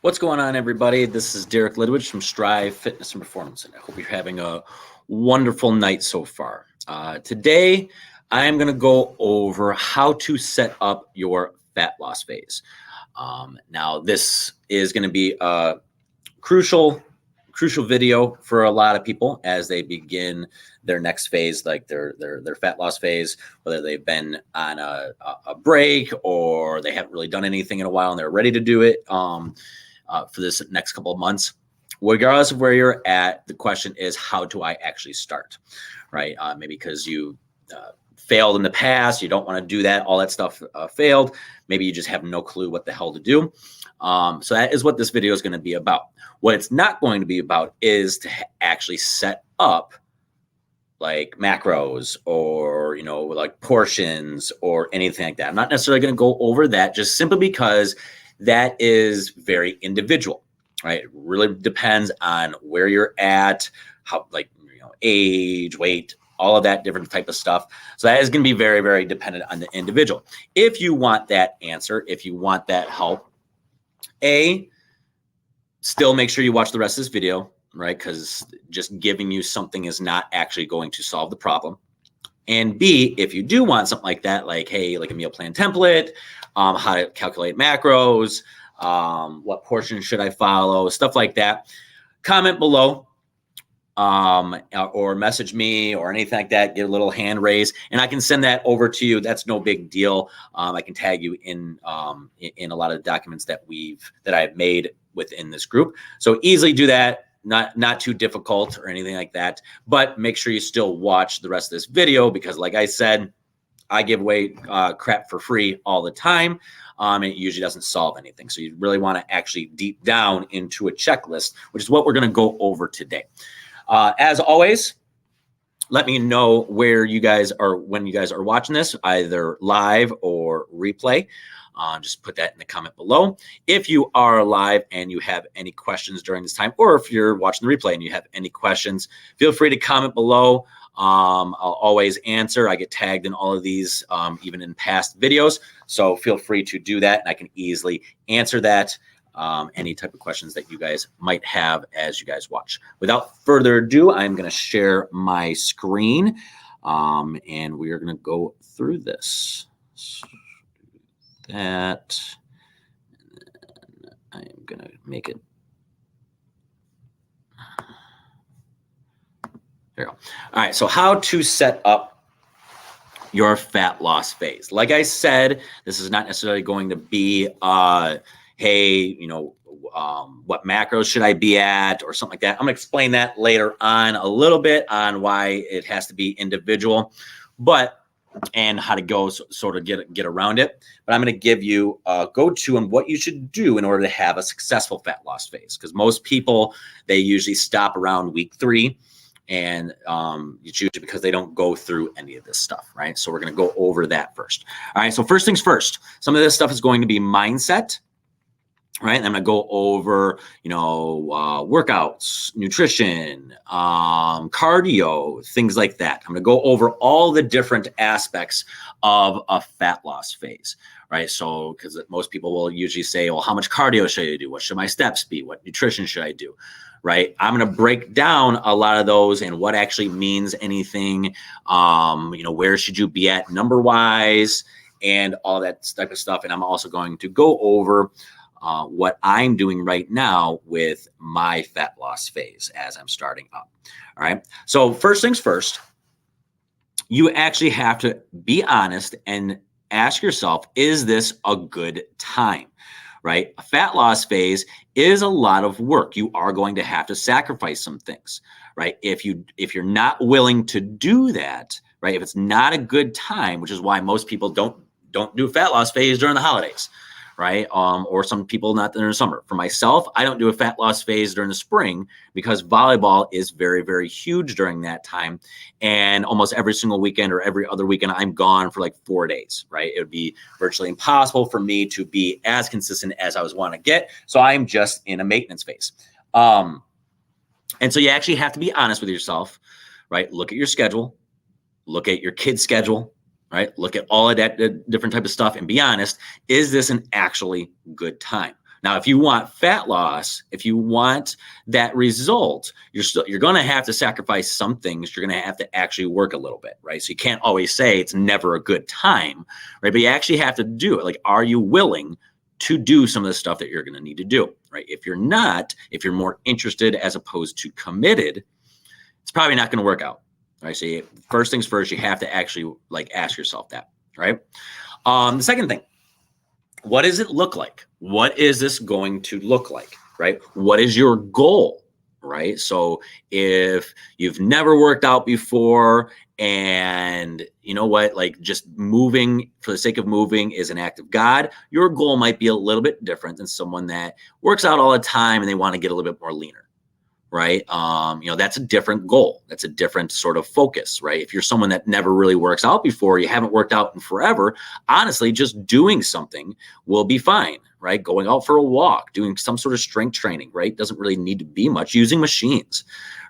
What's going on, everybody? This is Derek Lidwich from Strive Fitness and Performance, and I hope you're having a wonderful night so far. Today, I am going to go over how to set up your fat loss phase. Now, this is going to be a crucial video for a lot of people as they begin their next phase, like their fat loss phase, whether they've been on a break or they haven't really done anything in a while and they're ready to do it. For this next couple of months. Regardless of where you're at, the question is, how do I actually start, right? Maybe because you failed in the past, you don't want to do that, all that stuff failed. Maybe you just have no clue what the hell to do. So that is what this video is going to be about. What it's not going to be about is to actually set up like macros or, like portions or anything like that. I'm not necessarily going to go over that, just simply because that is very individual, right? It really depends on where you're at, how, age, weight, all of that different type of stuff. So that is going to be very, very dependent on the individual. If you want that answer, if you want that help, still make sure you watch the rest of this video, right? Because just giving you something is not actually going to solve the problem. And B, if you do want something like that, like a meal plan template, how to calculate macros, what portion should I follow, stuff like that, comment below, or message me or anything like that. Get a little hand raise, and I can send that over to you. That's no big deal. I can tag you in a lot of the documents that I've made within this group. So easily do that. Not too difficult or anything like that, but make sure you still watch the rest of this video because, like I said, I give away crap for free all the time. And it usually doesn't solve anything. So you really want to actually deep down into a checklist, which is what we're going to go over today. As always, let me know where you guys are when you guys are watching this, either live or replay. Just put that in the comment below. If you are live and you have any questions during this time, or if you're watching the replay and you have any questions, feel free to comment below. I'll always answer. I get tagged in all of these, even in past videos. So feel free to do that, and I can easily answer that. Any type of questions that you guys might have as you guys watch. Without further ado, I'm going to share my screen, and we are going to go through this. That, and I am going to make it. There we go. All right, so how to set up your fat loss phase. Like I said, this is not necessarily going to be, hey, what macros should I be at or something like that. I'm going to explain that later on a little bit on why it has to be individual, and how to go sort of get around it. But I'm going to give you a go-to on what you should do in order to have a successful fat loss phase. Because most people, they usually stop around week 3. And it's usually because they don't go through any of this stuff, right? So we're going to go over that first. All right, so first things first. Some of this stuff is going to be mindset, right? I'm going to go over, workouts, nutrition, cardio, things like that. I'm going to go over all the different aspects of a fat loss phase, right? So, because most people will usually say, well, how much cardio should I do? What should my steps be? What nutrition should I do? Right? I'm going to break down a lot of those and what actually means anything. Where should you be at number wise and all that type of stuff. And I'm also going to go over what I'm doing right now with my fat loss phase as I'm starting up. All right. So first things first, you actually have to be honest and ask yourself, is this a good time? Right? A fat loss phase is a lot of work. You are going to have to sacrifice some things, right? If you're not willing to do that, right? If it's not a good time, which is why most people don't do a fat loss phase during the holidays, right? Or some people not during the summer. For myself, I don't do a fat loss phase during the spring because volleyball is very, very huge during that time. And almost every single weekend or every other weekend, I'm gone for like 4 days, right? It would be virtually impossible for me to be as consistent as I was want to get. So I'm just in a maintenance phase. And so you actually have to be honest with yourself, right? Look at your schedule, look at your kid's schedule, right? Look at all of that different type of stuff and be honest, is this an actually good time? Now, if you want fat loss, if you want that result, you're going to have to sacrifice some things. You're going to have to actually work a little bit, right? So you can't always say it's never a good time, right? But you actually have to do it. Like, are you willing to do some of the stuff that you're going to need to do, right? If you're not, if you're more interested as opposed to committed, it's probably not going to work out, right? So first things first, you have to actually like ask yourself that, right? The second thing, what does it look like? What is this going to look like, right? What is your goal, right? So if you've never worked out before and you know what, like just moving for the sake of moving is an act of God, your goal might be a little bit different than someone that works out all the time and they want to get a little bit more leaner. Right. That's a different goal. That's a different sort of focus, right? If you're someone that never really works out before, you haven't worked out in forever, honestly, just doing something will be fine, right? Going out for a walk, doing some sort of strength training, right? Doesn't really need to be much. Using machines,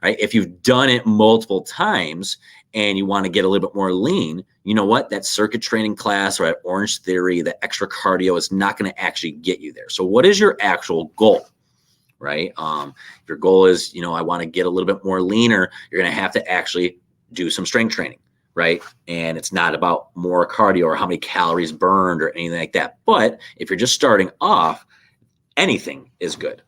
right? If you've done it multiple times and you want to get a little bit more lean, you know what? That circuit training class or that Orange Theory, the extra cardio is not going to actually get you there. So what is your actual goal? Right? If your goal is, I want to get a little bit more leaner, you're going to have to actually do some strength training, right? And it's not about more cardio or how many calories burned or anything like that. But if you're just starting off, anything is good.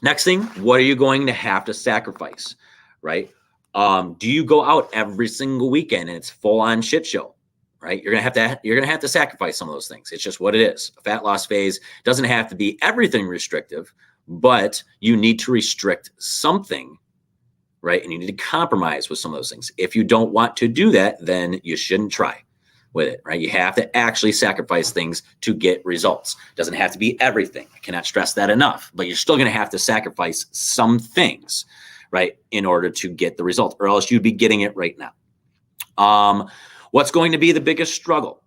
Next thing, what are you going to have to sacrifice, right? Do you go out every single weekend and it's full on shit show? Right? You're going to have to sacrifice some of those things. It's just what it is. A fat loss phase doesn't have to be everything restrictive, but you need to restrict something, right? And you need to compromise with some of those things. If you don't want to do that, then you shouldn't try with it, right? You have to actually sacrifice things to get results. It doesn't have to be everything. I cannot stress that enough, but you're still going to have to sacrifice some things, right? In order to get the result, or else you'd be getting it right now. What's going to be the biggest struggle?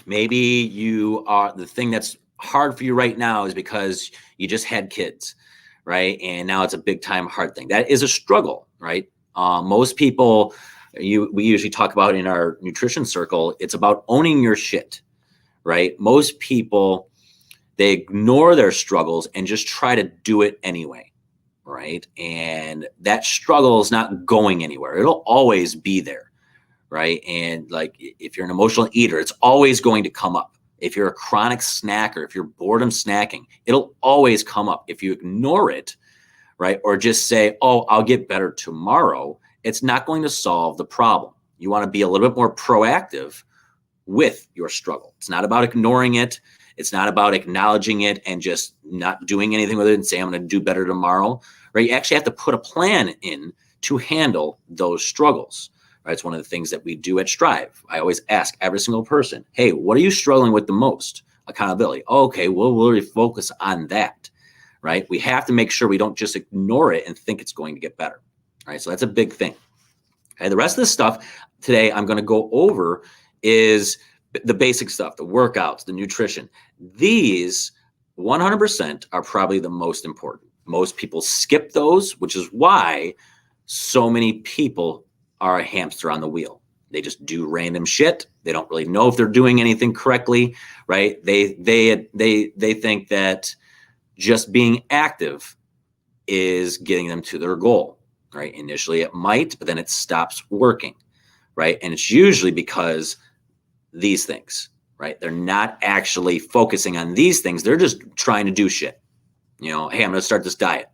Maybe the thing that's hard for you right now is because you just had kids, right? And now it's a big time hard thing. That is a struggle, right? Most people, we usually talk about in our nutrition circle, it's about owning your shit, right? Most people, they ignore their struggles and just try to do it anyway, right? And that struggle is not going anywhere. It'll always be there. Right. And like if you're an emotional eater, it's always going to come up. If you're a chronic snacker, if you're boredom snacking, it'll always come up. If you ignore it, right, or just say, oh, I'll get better tomorrow, it's not going to solve the problem. You want to be a little bit more proactive with your struggle. It's not about ignoring it. It's not about acknowledging it and just not doing anything with it and say, I'm going to do better tomorrow, right? You actually have to put a plan in to handle those struggles. Right, it's one of the things that we do at Strive. I always ask every single person, hey, what are you struggling with the most? Accountability. Okay, we'll really focus on that, right? We have to make sure we don't just ignore it and think it's going to get better, right? So that's a big thing. Okay, the rest of the stuff today I'm going to go over is the basic stuff, the workouts, the nutrition. These 100% are probably the most important. Most people skip those, which is why so many people are a hamster on the wheel. They just do random shit. They don't really know if they're doing anything correctly, right? They think that just being active is getting them to their goal, right? Initially it might, but then it stops working, right? And it's usually because these things, right? They're not actually focusing on these things. They're just trying to do shit. Hey, I'm going to start this diet,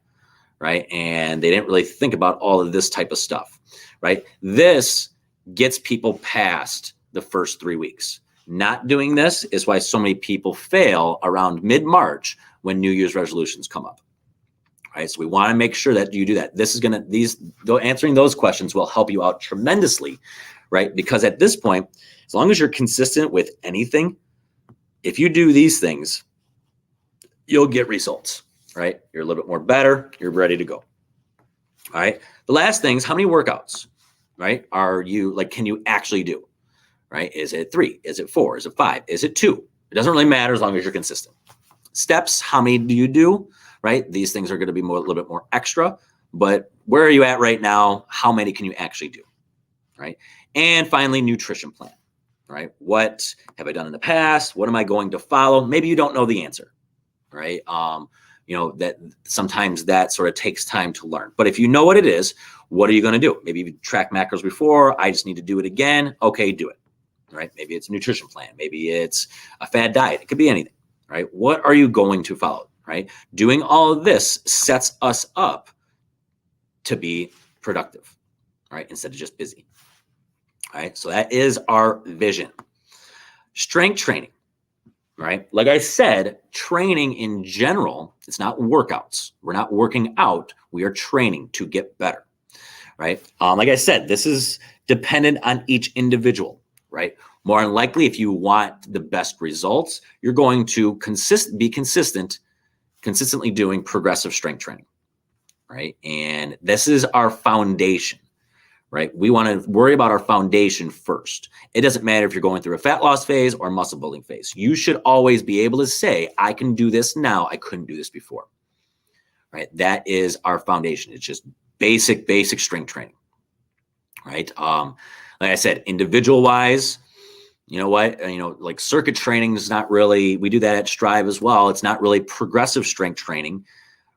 right? And they didn't really think about all of this type of stuff. Right? This gets people past the first 3 weeks. Not doing this is why so many people fail around mid-March when New Year's resolutions come up. Right? So we want to make sure that you do that. Answering those questions will help you out tremendously, right? Because at this point, as long as you're consistent with anything, if you do these things, you'll get results, right? You're a little bit more better. You're ready to go. All right. The last thing is how many workouts, right? Can you actually do, right? Is it 3? Is it 4? Is it 5? Is it 2? It doesn't really matter as long as you're consistent. Steps, how many do you do, right? These things are going to be a little bit more extra, but where are you at right now? How many can you actually do, right? And finally, nutrition plan, right? What have I done in the past? What am I going to follow? Maybe you don't know the answer, right? That sometimes that sort of takes time to learn. But if you know what it is, what are you going to do? Maybe you've tracked macros before. I just need to do it again. Okay, do it, right? Maybe it's a nutrition plan. Maybe it's a fad diet. It could be anything, right? What are you going to follow, right? Doing all of this sets us up to be productive, right? Instead of just busy, right? So that is our vision. Strength training. Right? Like I said, training in general, it's not workouts. We're not working out. We are training to get better, right? Like I said, this is dependent on each individual, right? More than likely, if you want the best results, you're going to be consistently doing progressive strength training, right? And this is our foundation. Right? We want to worry about our foundation first. It doesn't matter if you're going through a fat loss phase or muscle building phase. You should always be able to say, I can do this now. I couldn't do this before. Right? That is our foundation. It's just basic strength training. Right? Like I said, individual wise, you know what? Like circuit training is not really, we do that at Strive as well. It's not really progressive strength training,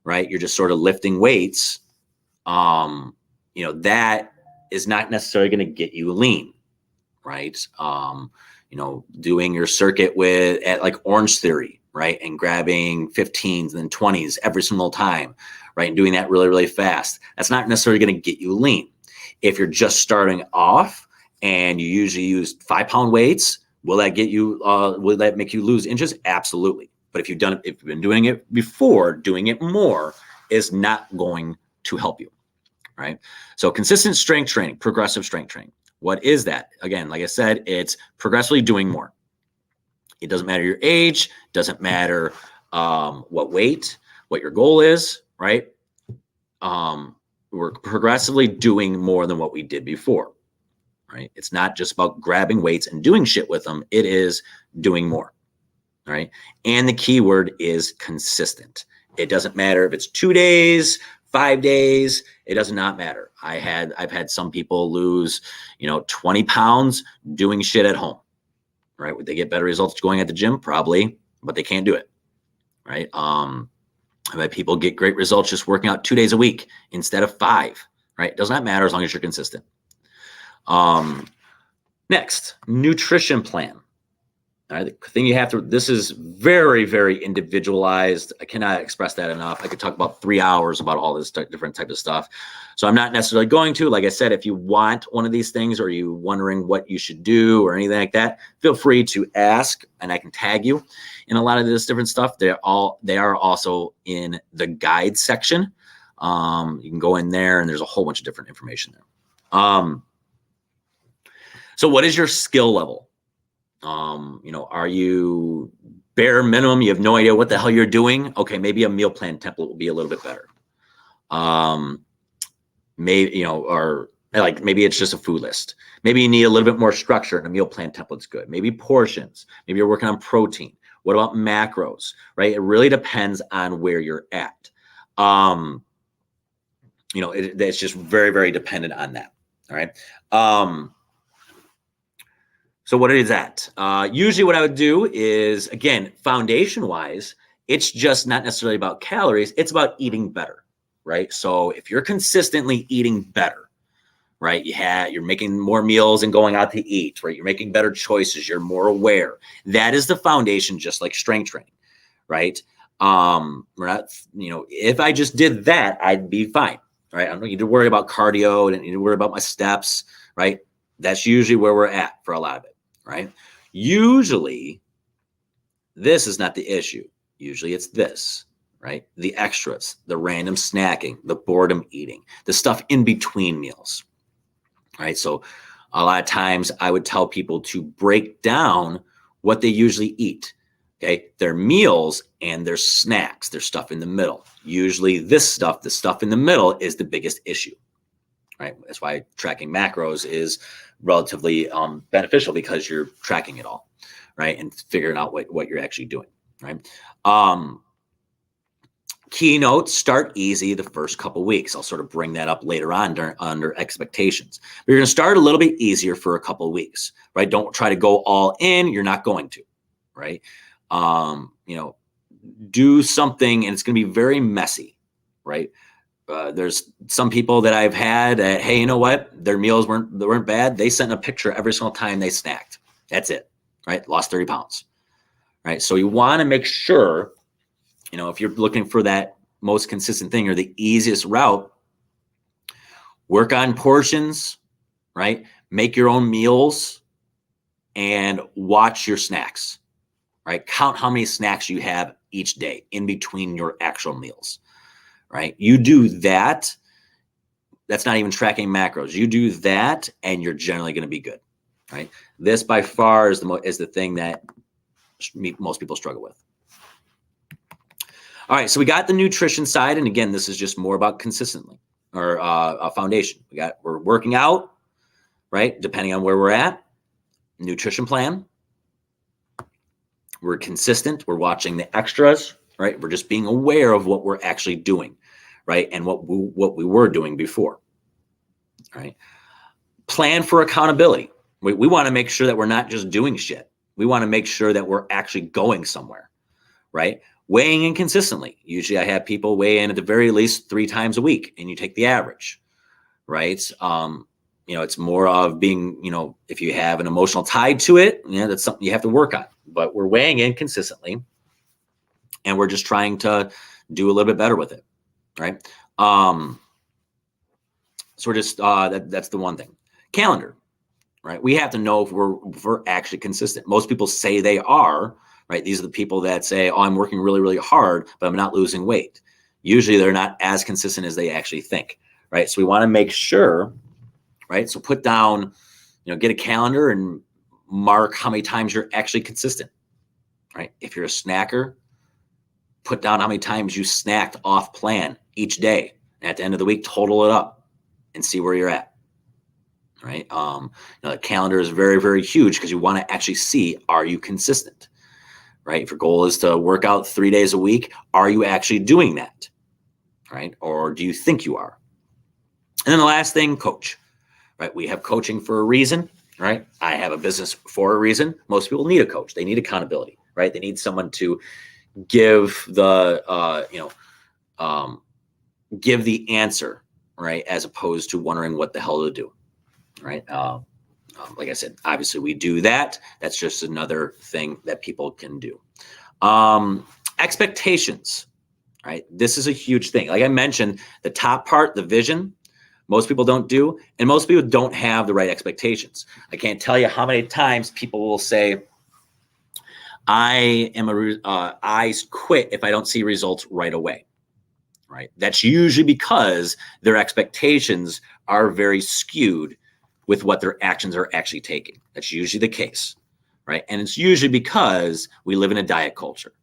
right? You're just sort of lifting weights. That is not necessarily going to get you lean, right? Doing your circuit at like Orange Theory, right? And grabbing 15s and then 20s every single time, right? And doing that really, really fast. That's not necessarily going to get you lean. If you're just starting off and you usually use 5-pound weights, will that make you lose inches? Absolutely. But if you've been doing it before, doing it more is not going to help you. Right? So consistent strength training, progressive strength training. What is that? Again, like I said, it's progressively doing more. It doesn't matter your age, doesn't matter what weight, what your goal is, right? We're progressively doing more than what we did before, right? It's not just about grabbing weights and doing shit with them. It is doing more, right? And the key word is consistent. It doesn't matter if it's 2 days, 5 days, it does not matter. I've had some people lose, 20 pounds doing shit at home, right? Would they get better results going at the gym? Probably, but they can't do it, right? I've had people get great results just working out 2 days a week instead of 5, right? It does not matter as long as you're consistent. Next, nutrition plan. All right, the thing this is very, very individualized. I cannot express that enough. I could talk about 3 hours about all this different type of stuff. So I'm not necessarily going to. Like I said, if you want one of these things or you wondering what you should do or anything like that, feel free to ask and I can tag you in a lot of this different stuff. They are also in the guide section. You can go in there and there's a whole bunch of different information there. So what is your skill level? Are you bare minimum? You have no idea what the hell you're doing. Okay. Maybe a meal plan template will be a little bit better. Maybe it's just a food list. Maybe you need a little bit more structure and a meal plan template's good. Maybe portions, maybe you're working on protein. What about macros, right? It really depends on where you're at. It's just very, very dependent on that. All right. So what is that? Usually what I would do is, again, foundation-wise, it's just not necessarily about calories. It's about eating better, right? So if you're consistently eating better, right, you're making more meals and going out to eat, right? You're making better choices. You're more aware. That is the foundation, just like strength training, right? We're not, if I just did that, I'd be fine, right? I don't need to worry about cardio. I don't need to worry about my steps, right? That's usually where we're at for a lot of it. Right? Usually, this is not the issue. Usually it's this, right? The extras, the random snacking, the boredom eating, the stuff in between meals, right? So a lot of times I would tell people to break down what they usually eat, okay? Their meals and their snacks, their stuff in the middle. Usually the stuff in the middle is the biggest issue. Right? That's why tracking macros is relatively beneficial because you're tracking it all, right? And figuring out what you're actually doing, right? Keynotes start easy the first couple weeks. I'll sort of bring that up later on under expectations. But you're going to start a little bit easier for a couple weeks, right? Don't try to go all in. You're not going to, right? Do something, and it's going to be very messy, right? There's some people that I've had that, hey, you know what? Their meals weren't bad. They sent a picture every single time they snacked. That's it, right? Lost 30 pounds, right? So you want to make sure, if you're looking for that most consistent thing or the easiest route, work on portions, right? Make your own meals and watch your snacks, right? Count how many snacks you have each day in between your actual meals, right? You do that. That's not even tracking macros. You do that and you're generally going to be good, right? This by far is the thing that most people struggle with. All right, so we got the nutrition side, and again, this is just more about consistently or a foundation. We're working out, right? Depending on where we're at, nutrition plan. We're consistent. We're watching the extras, right? We're just being aware of what we're actually doing, right? And what we were doing before, right? Plan for accountability. We want to make sure that we're not just doing shit. We want to make sure that we're actually going somewhere, right? Weighing in consistently. Usually I have people weigh in at the very least 3 times a week, and you take the average, right? It's more of being, if you have an emotional tie to it, that's something you have to work on. But we're weighing in consistently, and we're just trying to do a little bit better with it, right? So we're just, that's the one thing. Calendar, right? We have to know if we're actually consistent. Most people say they are, right? These are the people that say, oh, I'm working really, really hard, but I'm not losing weight. Usually they're not as consistent as they actually think, right? So we want to make sure, right? So put down, get a calendar and mark how many times you're actually consistent, right? If you're a snacker, put down how many times you snacked off plan each day. And at the end of the week, total it up and see where you're at, right? The calendar is very, very huge because you want to actually see, are you consistent? Right? If your goal is to work out 3 days a week, are you actually doing that? Right? Or do you think you are? And then the last thing, coach, right? We have coaching for a reason, right? I have a business for a reason. Most people need a coach. They need accountability, right? They need someone to give the, give the answer, right? As opposed to wondering what the hell to do, right? Like I said, obviously we do that. That's just another thing that people can do. Expectations, right? This is a huge thing. Like I mentioned, the top part, the vision, most people don't do, and most people don't have the right expectations. I can't tell you how many times people will say, I quit if I don't see results right away, right? That's usually because their expectations are very skewed with what their actions are actually taking. That's usually the case, right? And it's usually because we live in a diet culture,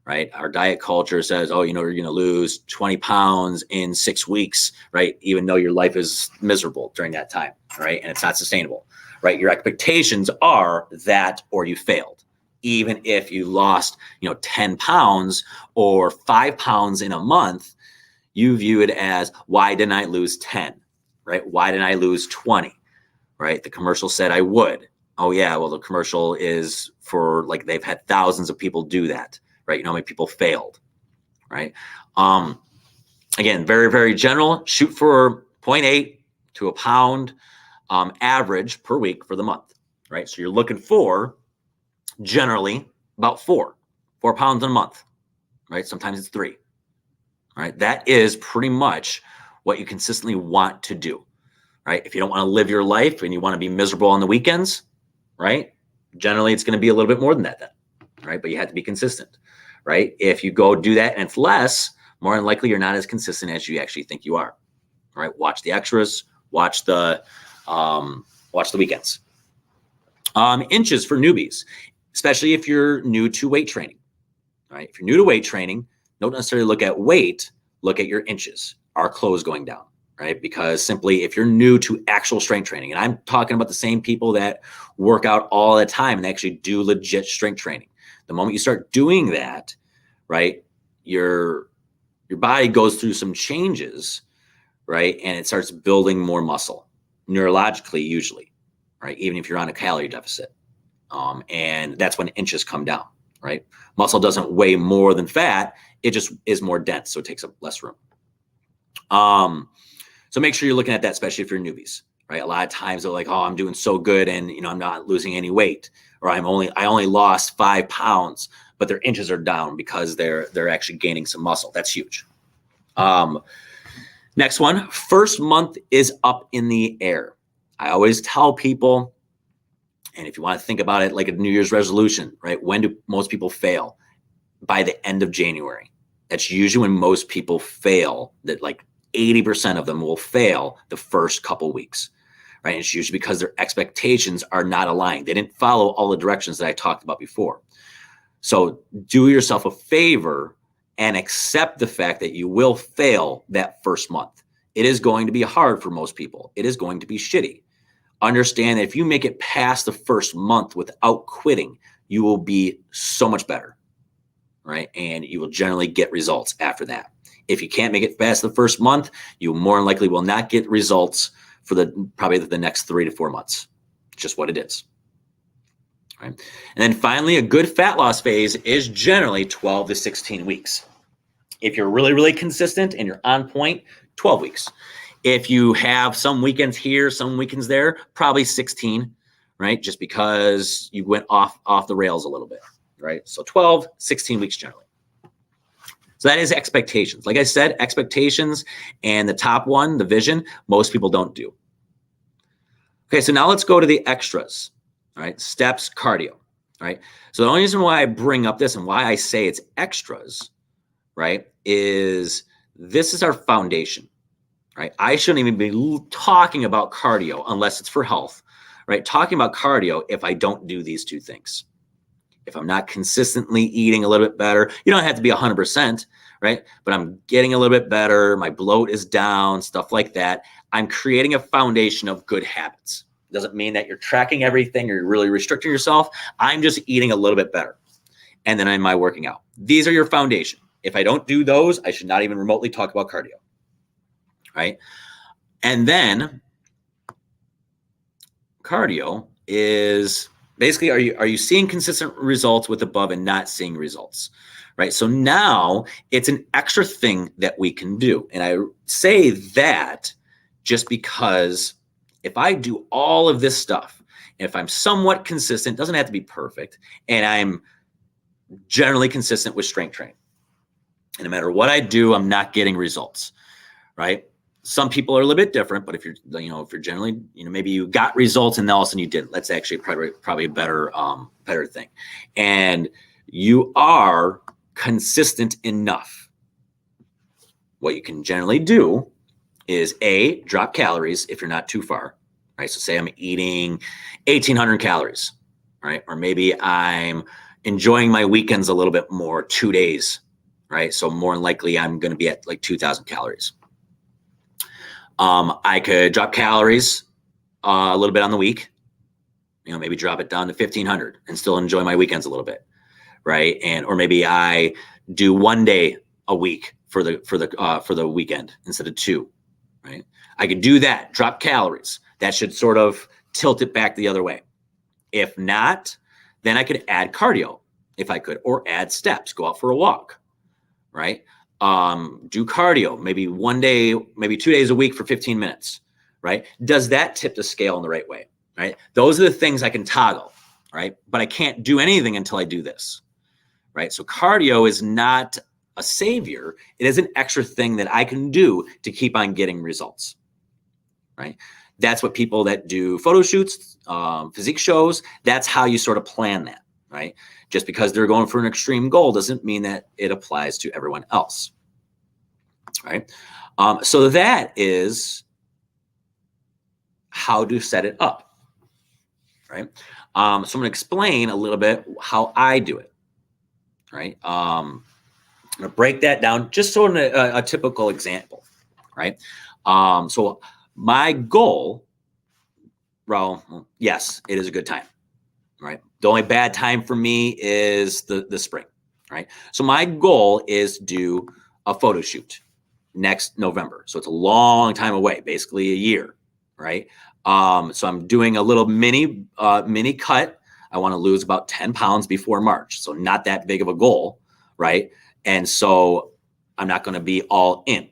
right? Our diet culture says, oh, you're going to lose 20 pounds in 6 weeks, right? Even though your life is miserable during that time, right? And it's not sustainable, right? Your expectations are that, or you failed. Even if you lost, 10 pounds or 5 pounds in a month, you view it as, why didn't I lose 10, right? Why didn't I lose 20? Right? The commercial said I would. Oh yeah, well the commercial is for they've had thousands of people do that, right? How many people failed, right? Again, very, very general. Shoot for 0.8 to a pound average per week for the month, right? So you're looking for generally about 4 pounds in a month, right? Sometimes it's 3, right? That is pretty much what you consistently want to do. Right? If you don't want to live your life and you want to be miserable on the weekends, right? Generally, it's going to be a little bit more than that then, right? But you have to be consistent, right? If you go do that and it's less, more than likely you're not as consistent as you actually think you are, right? Watch the extras, watch the weekends. Inches for newbies, especially if you're new to weight training, right? If you're new to weight training, don't necessarily look at weight, look at your inches. Are clothes going down? Right? Because simply if you're new to actual strength training, and I'm talking about the same people that work out all the time and actually do legit strength training. The moment you start doing that, right, your your body goes through some changes, right? And it starts building more muscle neurologically, usually, right? Even if you're on a calorie deficit. And that's when inches come down, right? Muscle doesn't weigh more than fat. It just is more dense, so it takes up less room. So make sure you're looking at that, especially if you're newbies, right? A lot of times they're like, oh, I'm doing so good and, I'm not losing any weight, or I only lost 5 pounds, but their inches are down because they're actually gaining some muscle. That's huge. Next one, first month is up in the air. I always tell people, and if you want to think about it like a New Year's resolution, right? When do most people fail? By the end of January. That's usually when most people fail, that like 80% of them will fail the first couple weeks, right? And it's usually because their expectations are not aligned. They didn't follow all the directions that I talked about before. So do yourself a favor and accept the fact that you will fail that first month. It is going to be hard for most people. It is going to be shitty. Understand that if you make it past the first month without quitting, you will be so much better, right? And you will generally get results after that. If you can't make it past the first month, you more than likely will not get results for probably the next 3 to 4 months. It's just what it is. Right? And then finally, a good fat loss phase is generally 12 to 16 weeks. If you're really, really consistent and you're on point, 12 weeks. If you have some weekends here, some weekends there, probably 16, right? Just because you went off the rails a little bit, right? So 12, 16 weeks generally. So that is expectations. Like I said, expectations and the top one, the vision, most people don't do. Okay, so now let's go to the extras, right? Steps, cardio, right? So the only reason why I bring up this and why I say it's extras, right, is this is our foundation, right? I shouldn't even be talking about cardio unless it's for health, right? Talking about cardio if I don't do these two things. If I'm not consistently eating a little bit better, you don't have to be 100%, right? But I'm getting a little bit better. My bloat is down, stuff like that. I'm creating a foundation of good habits. Doesn't mean that you're tracking everything or you're really restricting yourself. I'm just eating a little bit better. And then am I working out? These are your foundation. If I don't do those, I should not even remotely talk about cardio, right? And then cardio is basically, are you seeing consistent results with above and not seeing results, right? So now it's an extra thing that we can do. And I say that just because if I do all of this stuff, and if I'm somewhat consistent, doesn't have to be perfect, and I'm generally consistent with strength training, and no matter what I do, I'm not getting results, right? Some people are a little bit different, but if you're generally, maybe you got results and all of a sudden you didn't, that's actually probably a better thing. And you are consistent enough. What you can generally do is drop calories if you're not too far, right? So say I'm eating 1,800 calories, right? Or maybe I'm enjoying my weekends a little bit more, 2 days, right? So more than likely I'm going to be at like 2,000 calories. I could drop calories a little bit on the week, maybe drop it down to 1,500 and still enjoy my weekends a little bit, right? Or maybe I do 1 day a week for the weekend instead of 2, right? I could do that, drop calories. That should sort of tilt it back the other way. If not, then I could add cardio if I could, or add steps, go out for a walk, right? Do cardio, maybe 1 day, maybe 2 days a week for 15 minutes, right? Does that tip the scale in the right way, right? Those are the things I can toggle, right? But I can't do anything until I do this, right? So cardio is not a savior. It is an extra thing that I can do to keep on getting results, right? That's what people that do photo shoots, physique shows, that's how you sort of plan that, right? Just because they're going for an extreme goal doesn't mean that it applies to everyone else, right? So that is how to set it up, right? So I'm going to explain a little bit how I do it, right? I'm going to break that down just sort of a typical example, right? So my goal, well, yes, it is a good time, right? The only bad time for me is the spring, right? So my goal is to do a photo shoot next November. So it's a long time away, basically a year, right? So I'm doing a little mini cut. I want to lose about 10 pounds before March. So not that big of a goal, right? And so I'm not going to be all in,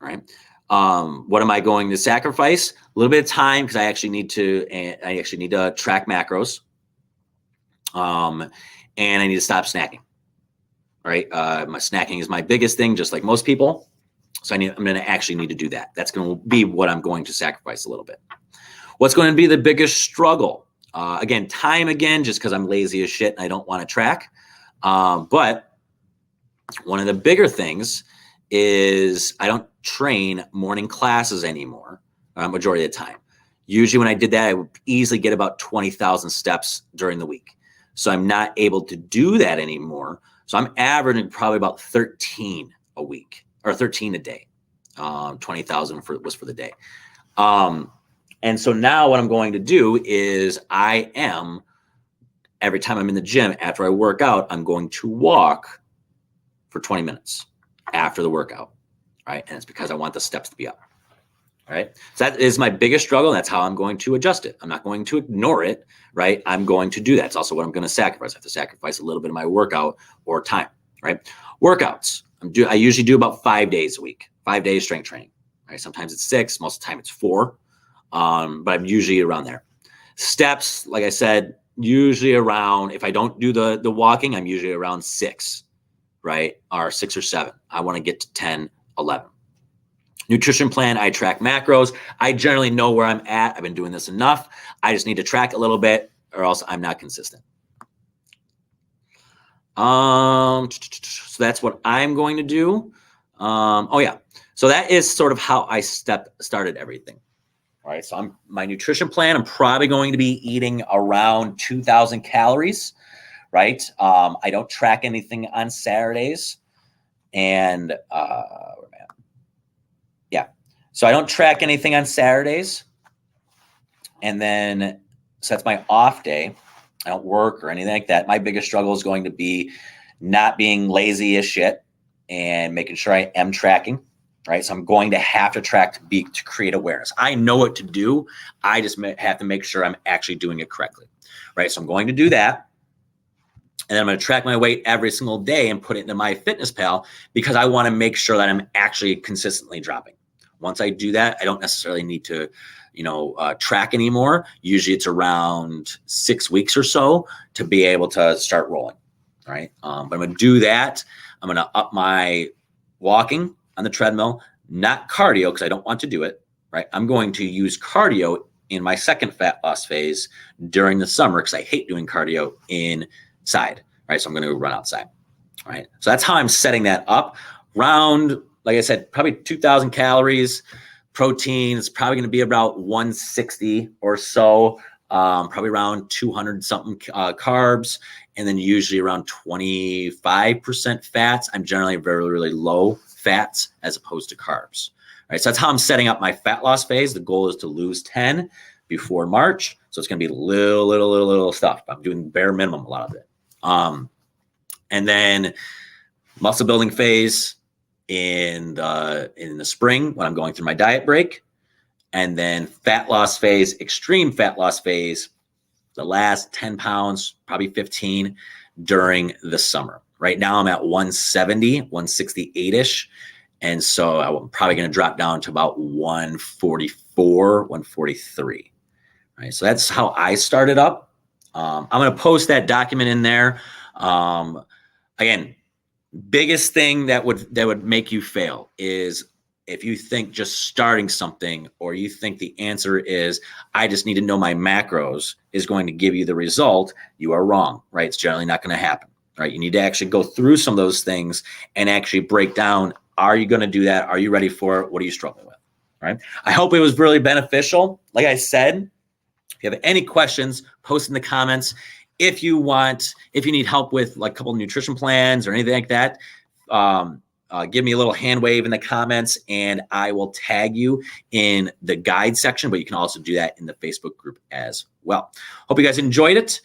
right? What am I going to sacrifice? A little bit of time, because I actually need to track macros. And I need to stop snacking, right? My snacking is my biggest thing, just like most people. So I'm going to actually need to do that. That's going to be what I'm going to sacrifice a little bit. What's going to be the biggest struggle? Again, just because I'm lazy as shit and I don't want to track. But one of the bigger things is I don't train morning classes anymore, majority of the time. Usually when I did that, I would easily get about 20,000 steps during the week. So I'm not able to do that anymore. So I'm averaging probably about 13 a week, or 13 a day. 20,000 was for the day. And so now what I'm going to do is every time I'm in the gym, after I work out, I'm going to walk for 20 minutes after the workout, right? And it's because I want the steps to be up, right? So that is my biggest struggle. And that's how I'm going to adjust it. I'm not going to ignore it, right? I'm going to do that. It's also what I'm going to sacrifice. I have to sacrifice a little bit of my workout or time, right? Workouts. I usually do about 5 days a week, 5 days strength training, right? Sometimes it's 6, most of the time it's 4. But I'm usually around there. Steps, like I said, usually around, if I don't do the walking, I'm usually around 6, right? Or 6 or 7. I want to get to 10, 11. Nutrition plan, I track macros. I generally know where I'm at. I've been doing this enough. I just need to track a little bit or else I'm not consistent. So that's what I'm going to do. So that is sort of how I started everything. All right, so my nutrition plan, I'm probably going to be eating around 2,000 calories, right? I don't track anything on Saturdays. And so I don't track anything on Saturdays. And then, so that's my off day. I don't work or anything like that. My biggest struggle is going to be not being lazy as shit and making sure I am tracking. Right. So I'm going to have to track to create awareness. I know what to do. I just have to make sure I'm actually doing it correctly. Right. So I'm going to do that. And then I'm going to track my weight every single day and put it into MyFitnessPal because I want to make sure that I'm actually consistently dropping. Once I do that, I don't necessarily need to, track anymore. Usually it's around 6 weeks or so to be able to start rolling. Right. But I'm going to do that. I'm going to up my walking on the treadmill, not cardio, because I don't want to do it, right? I'm going to use cardio in my second fat loss phase during the summer because I hate doing cardio inside, right? So I'm going to run outside, right? So that's how I'm setting that up. Round, like I said, probably 2,000 calories. Protein is probably going to be about 160 or so, probably around 200 something carbs, and then usually around 25% fats. I'm generally very, really low fats as opposed to carbs. All right, so that's how I'm setting up my fat loss phase. The goal is to lose 10 before March. So it's going to be little stuff. I'm doing bare minimum, a lot of it. And then muscle building phase in the spring when I'm going through my diet break. And then fat loss phase, extreme fat loss phase, the last 10 pounds, probably 15 during the summer. Right now I'm at 170, 168-ish. And so I'm probably going to drop down to about 144, 143. Right. So that's how I started up. I'm going to post that document in there. Again, biggest thing that would make you fail is if you think just starting something, or you think the answer is, I just need to know my macros is going to give you the result, you are wrong, right? It's generally not going to happen, right? You need to actually go through some of those things and actually break down, are you going to do that? Are you ready for it? What are you struggling with, right? I hope it was really beneficial. Like I said, if you have any questions, post in the comments. If you need help with like a couple of nutrition plans or anything like that, give me a little hand wave in the comments and I will tag you in the guide section, but you can also do that in the Facebook group as well. Hope you guys enjoyed it.